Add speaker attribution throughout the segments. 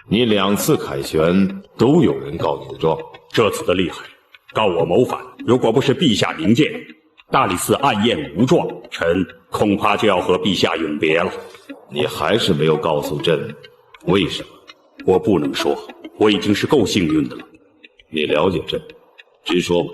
Speaker 1: 你2次凯旋都有人告你的状，
Speaker 2: 这次的厉害，告我谋反。如果不是陛下明鉴，大理寺暗验无状，臣恐怕就要和陛下永别了。
Speaker 1: 你还是没有告诉朕为什么？
Speaker 2: 我不能说，我已经是够幸运的了。
Speaker 1: 你了解朕，直说吧。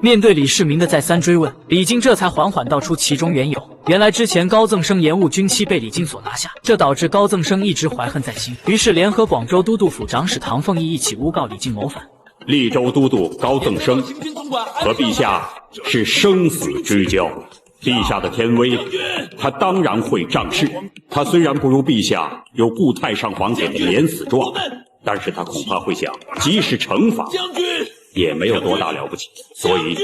Speaker 3: 面对李世民的再三追问，李靖这才缓缓道出其中缘由。原来之前高赠生延误军期被李靖所拿下，这导致高赠生一直怀恨在心，于是联合广州都督府长史唐凤翼一起诬告李靖谋反。
Speaker 2: 利州都督高赠生和陛下是生死之交，陛下的天威，他当然会仗势。他虽然不如陛下有顾太上皇给的免死状，但是他恐怕会想，即使惩罚也没有多大了不起，所以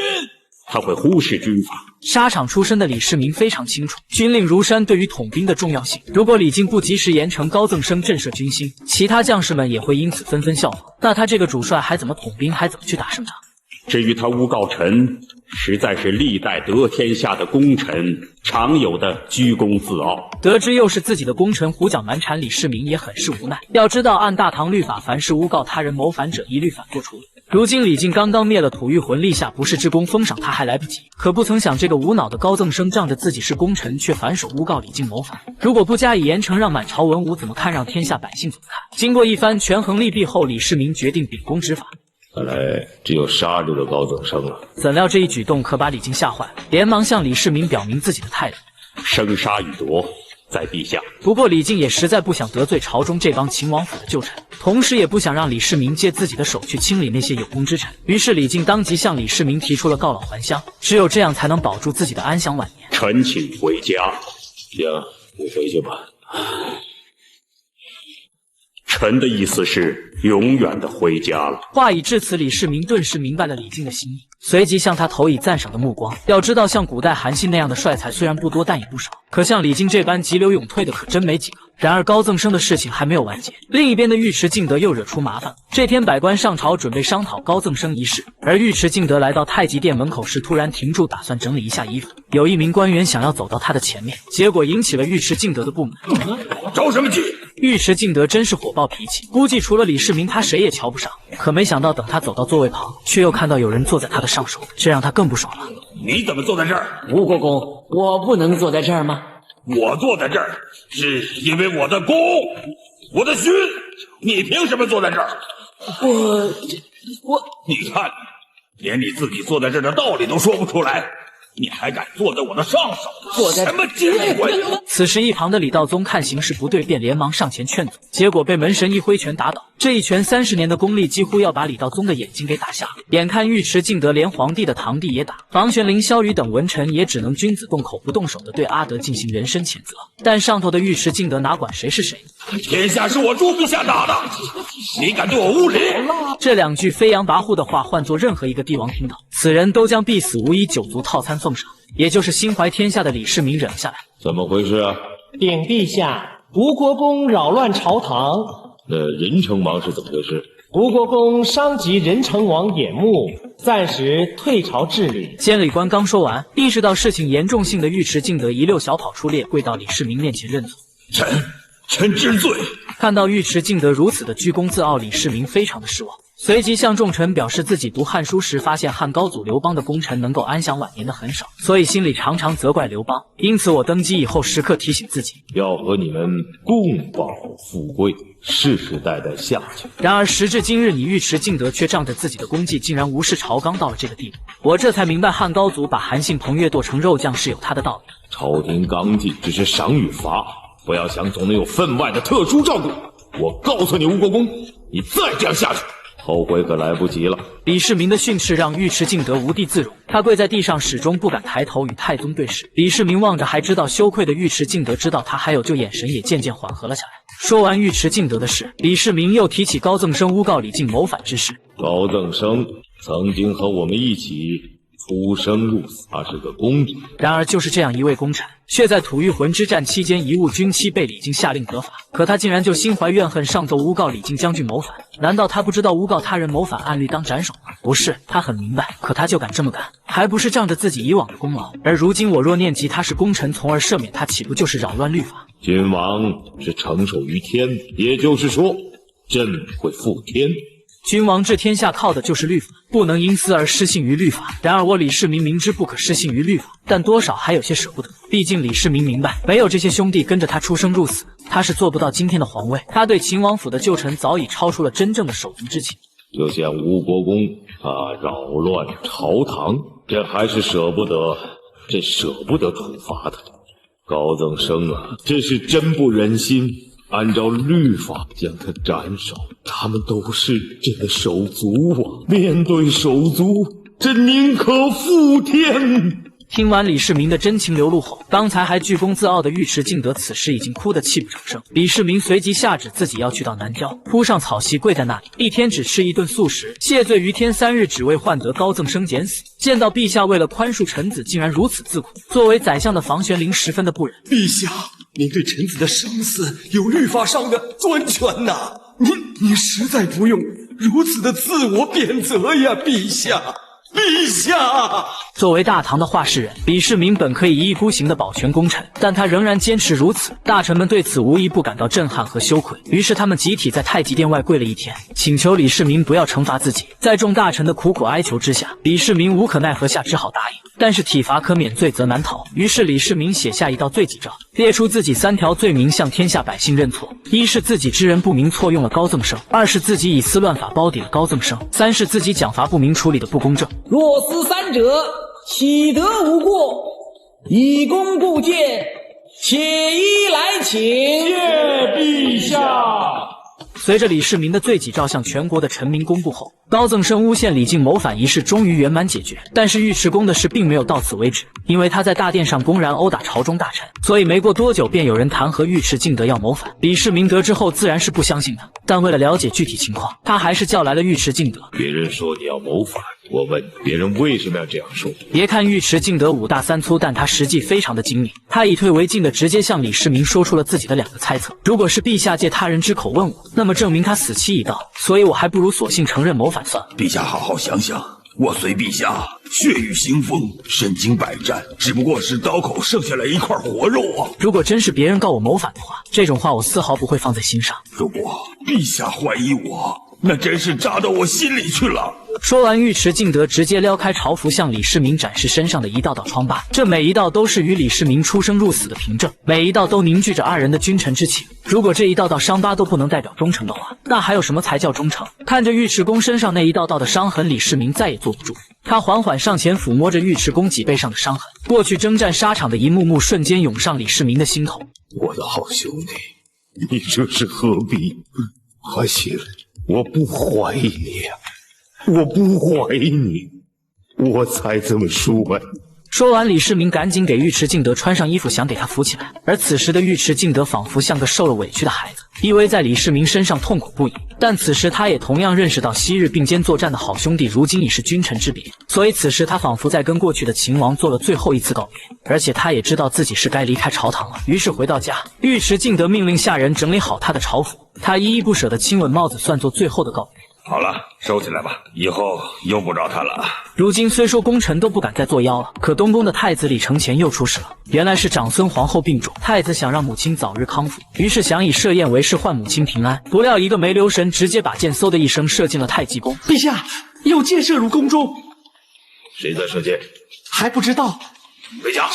Speaker 2: 他会忽视军法。
Speaker 3: 沙场出身的李世民非常清楚军令如山对于统兵的重要性。如果李靖不及时严惩高赠生震慑军心，其他将士们也会因此纷纷效仿。那他这个主帅还怎么统兵，还怎么去打胜仗？
Speaker 2: 至于他诬告臣，实在是历代得天下的功臣常有的居功自傲。
Speaker 3: 得知又是自己的功臣胡搅蛮缠，李世民也很是无奈。要知道，按大唐律法，凡是诬告他人谋反者，一律反过处理。如今李靖刚刚灭了吐谷浑，立下不世之功，封赏他还来不及。可不曾想，这个无脑的高赠生仗着自己是功臣，却反手诬告李靖谋反。如果不加以严惩，让满朝文武怎么看？让天下百姓怎么看？经过一番权衡利弊后，李世民决定秉公执法。
Speaker 1: 看来只有杀这个高赠生了。
Speaker 3: 怎料这一举动可把李靖吓坏，连忙向李世民表明自己的态度：
Speaker 2: 生杀予夺在陛下。
Speaker 3: 不过李靖也实在不想得罪朝中这帮秦王府的旧臣，同时也不想让李世民借自己的手去清理那些有功之臣。于是李靖当即向李世民提出了告老还乡，只有这样才能保住自己的安享晚年。
Speaker 2: 臣请回家。
Speaker 1: 行，你回去吧。
Speaker 2: 臣的意思是永远的回家了。
Speaker 3: 话已至此，李世民顿时明白了李靖的心意，随即向他投以赞赏的目光。要知道，像古代韩信那样的帅才虽然不多，但也不少。可像李靖这般急流勇退的可真没几个。然而高赠生的事情还没有完结，另一边的尉迟敬德又惹出麻烦了。这天百官上朝准备商讨高赠生一事，而尉迟敬德来到太极殿门口时突然停住，打算整理一下衣服。有一名官员想要走到他的前面，结果引起了尉迟敬德的不满。
Speaker 2: 着什么急？
Speaker 3: 尉迟敬德真是火爆脾气，估计除了李世民他谁也瞧不上。可没想到等他走到座位旁，却又看到有人坐在他的上手，这让他更不爽了。
Speaker 2: 你怎么坐在这儿？
Speaker 4: 吴国公，我不能坐在这儿吗？
Speaker 2: 我坐在这儿是因为我的功，我的勋，你凭什么坐在这儿？
Speaker 4: 我
Speaker 2: 你看，连你自己坐在这儿的道理都说不出来，你还敢坐在我的上手？
Speaker 4: 坐在
Speaker 2: 什么机会？
Speaker 3: 此时一旁的李道宗看形势不对，便连忙上前劝阻，结果被门神一挥拳打倒。这一拳30年的功力几乎要把李道宗的眼睛给打瞎了。眼看尉迟敬德连皇帝的堂弟也打，房玄龄、萧瑜等文臣也只能君子动口不动手的对阿德进行人身谴责。但上头的尉迟敬德哪管谁是谁？
Speaker 2: 天下是我朱陛下打的，你敢对我无礼？
Speaker 3: 这两句飞扬跋扈的话，换作任何一个帝王听到，此人都将必死无疑，9族套餐奉上。也就是心怀天下的李世民忍了下来。
Speaker 1: 怎么回事啊？
Speaker 5: 禀陛下，吴国公扰乱朝堂。
Speaker 1: 那任城王是怎么回事？
Speaker 5: 吴国公伤及任城王眼目，暂时退朝治理。
Speaker 3: 监理官刚说完，意识到事情严重性的尉迟敬德一溜小跑出列，跪到李世民面前认错。
Speaker 2: 臣知罪。
Speaker 3: 看到尉迟敬德如此的居功自傲，李世民非常的失望，随即向众臣表示自己读《汉书》时发现汉高祖刘邦的功臣能够安享晚年的很少，所以心里常常责怪刘邦。因此我登基以后时刻提醒自己，
Speaker 1: 要和你们共保富贵，世世代代下去。
Speaker 3: 然而时至今日，你尉迟敬德却仗着自己的功绩，竟然无视朝纲到了这个地步。我这才明白汉高祖把韩信、彭越剁成肉酱是有他的道理。
Speaker 1: 朝廷纲纪只是赏与罚，不要想总能有分外的特殊照顾。我告诉你，吴国公，你再这样下去，后悔可来不及了。
Speaker 3: 李世民的训斥让尉迟敬德无地自容，他跪在地上，始终不敢抬头与太宗对视。李世民望着还知道羞愧的尉迟敬德，知道他还有救，眼神也渐渐缓和了下来。说完尉迟敬德的事，李世民又提起高赠生诬告李靖谋反之事。
Speaker 1: 高赠生曾经和我们一起出生入死，他是个功臣。
Speaker 3: 然而就是这样一位功臣，却在吐谷浑之战期间贻误军期，被李靖下令责罚。可他竟然就心怀怨恨，上奏诬告李靖将军谋反。难道他不知道诬告他人谋反按律当斩首吗？不是，他很明白，可他就敢这么干，还不是仗着自己以往的功劳。而如今我若念及他是功臣，从而赦免他，岂不就是扰乱律法？
Speaker 1: 君王是承受于天，也就是说朕会复天。
Speaker 3: 君王治天下靠的就是律法，不能因私而失信于律法。然而我李世民明知不可失信于律法，但多少还有些舍不得。毕竟李世民明白，没有这些兄弟跟着他出生入死，他是做不到今天的皇位。他对秦王府的旧臣早已超出了真正的手足之情。
Speaker 1: 就像吴国公，他扰乱朝堂，朕还是舍不得处罚他。高赠生啊，这是真不忍心。按照律法将他斩首，他们都是朕的手足啊！面对手足，朕宁可负天。
Speaker 3: 听完李世民的真情流露后，刚才还居功自傲的尉迟敬德此时已经哭得泣不成声。李世民随即下旨自己要去到南郊，铺上草席跪在那里，一天只吃一顿素食，谢罪于天3日，只为换得高赠生减死。见到陛下为了宽恕臣子竟然如此自苦，作为宰相的房玄龄十分的不忍。
Speaker 6: 陛下，您对臣子的生死有律法上的专权呐，您实在不用如此的自我贬责呀，陛下。陛下，
Speaker 3: 作为大唐的话事人，李世民本可以一意孤行的保全功臣，但他仍然坚持如此。大臣们对此无一不感到震撼和羞愧，于是他们集体在太极殿外跪了一天，请求李世民不要惩罚自己。在众大臣的苦苦哀求之下，李世民无可奈何下只好答应。但是体罚可免，罪责难逃。于是李世民写下一道罪己诏，列出自己3条罪名，向天下百姓认错：一是自己知人不明错用了高赠生；二是自己以私乱法包抵了高赠生；三是自己奖罚不明处理的不公正。
Speaker 4: 若思三者，岂得无过？以功固谏，且依来请。
Speaker 5: 谢陛下。
Speaker 3: 随着李世民的罪己诏向全国的臣民公布后，高赠生诬陷李靖谋反一事终于圆满解决。但是尉迟恭的事并没有到此为止，因为他在大殿上公然殴打朝中大臣，所以没过多久便有人弹劾尉迟敬德要谋反。李世民得知后自然是不相信的，但为了了解具体情况，他还是叫来了尉迟敬德。
Speaker 1: 别人说你要谋反，我问别人为什么要这样说？
Speaker 3: 别看尉迟敬德5大3粗，但他实际非常的精明。他以退为进的直接向李世民说出了自己的2个猜测：如果是陛下借他人之口问我，那么证明他死期已到，所以我还不如索性承认谋反算了。
Speaker 6: 陛下好好想想，我随陛下血雨腥风，身经百战，只不过是刀口剩下来一块活肉啊！
Speaker 3: 如果真是别人告我谋反的话，这种话我丝毫不会放在心上。
Speaker 6: 如果陛下怀疑我，那真是扎到我心里去了。
Speaker 3: 说完，尉迟敬德直接撩开朝服，向李世民展示身上的一道道疮疤，这每一道都是与李世民出生入死的凭证，每一道都凝聚着2人的君臣之情。如果这一道道伤疤都不能代表忠诚的话，那还有什么才叫忠诚？看着尉迟恭身上那一道道的伤痕，李世民再也坐不住，他缓缓上前抚摸着尉迟恭脊背上的伤痕，过去征战沙场的一幕幕瞬间涌上李世民的心头。
Speaker 1: 我的好兄弟，你这是何必？还行，我不怀疑你呀，我不怀疑你，我才这么说呀。
Speaker 3: 说完，李世民赶紧给尉迟敬德穿上衣服，想给他扶起来。而此时的尉迟敬德仿佛像个受了委屈的孩子，依偎在李世民身上痛苦不已。但此时他也同样认识到，昔日并肩作战的好兄弟如今已是君臣之别，所以此时他仿佛在跟过去的秦王做了最后一次告别。而且他也知道自己是该离开朝堂了。于是回到家，尉迟敬德命令下人整理好他的朝服，他依依不舍地亲吻帽子，算作最后的告别。
Speaker 6: 好了，收起来吧，以后用不着它了。
Speaker 3: 如今虽说功臣都不敢再作妖了，可东宫的太子李承乾又出事了。原来是长孙皇后病重，太子想让母亲早日康复，于是想以设宴为誓换母亲平安。不料一个没留神，直接把箭嗖的一声射进了太极宫。
Speaker 5: 陛下，有箭射入宫中。
Speaker 1: 谁在射箭？
Speaker 5: 还不知道。
Speaker 1: 回家。